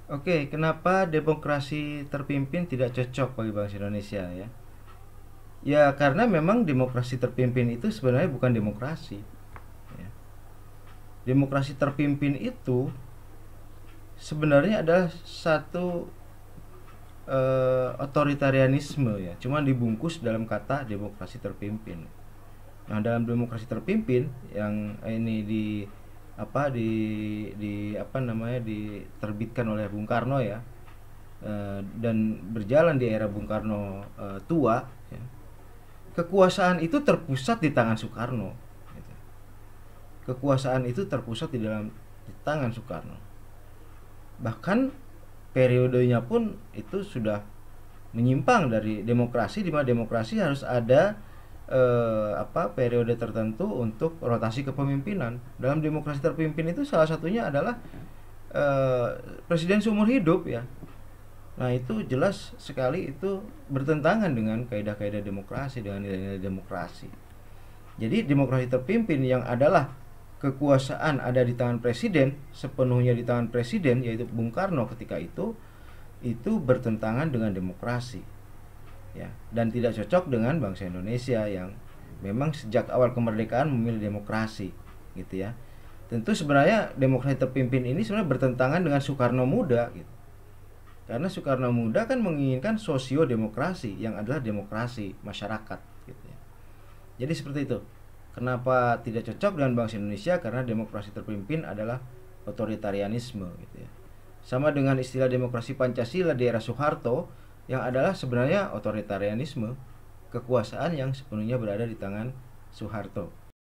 Oke, kenapa demokrasi terpimpin tidak cocok bagi bangsa Indonesia ya? Ya karena memang demokrasi terpimpin itu sebenarnya bukan demokrasi. Ya. Demokrasi terpimpin itu sebenarnya adalah satu otoritarianisme ya, cuman dibungkus dalam kata demokrasi terpimpin. Nah, dalam demokrasi terpimpin yang ini diterbitkan oleh Bung Karno ya, dan berjalan di era Bung Karno tua ya, kekuasaan itu terpusat di tangan Soekarno gitu. Kekuasaan itu terpusat di tangan Soekarno, bahkan periodenya pun itu sudah menyimpang dari demokrasi, di mana demokrasi harus ada periode tertentu untuk rotasi kepemimpinan. Dalam demokrasi terpimpin itu salah satunya adalah eh, presiden seumur hidup ya. Nah, itu jelas sekali itu bertentangan dengan kaidah-kaidah demokrasi, dengan nilai-nilai demokrasi. Jadi demokrasi terpimpin yang adalah kekuasaan ada di tangan presiden, sepenuhnya di tangan presiden, yaitu Bung Karno ketika itu bertentangan dengan demokrasi ya, dan tidak cocok dengan bangsa Indonesia yang memang sejak awal kemerdekaan memilih demokrasi gitu ya. Tentu sebenarnya demokrasi terpimpin ini sebenarnya bertentangan dengan Soekarno muda gitu. Karena Soekarno muda kan menginginkan sosio-demokrasi yang adalah demokrasi masyarakat gitu ya. Jadi seperti itu. Kenapa tidak cocok dengan bangsa Indonesia? Karena demokrasi terpimpin adalah otoritarianisme gitu ya. Sama dengan istilah demokrasi Pancasila di era Soeharto yang adalah sebenarnya otoritarianisme, kekuasaan yang sepenuhnya berada di tangan Soeharto.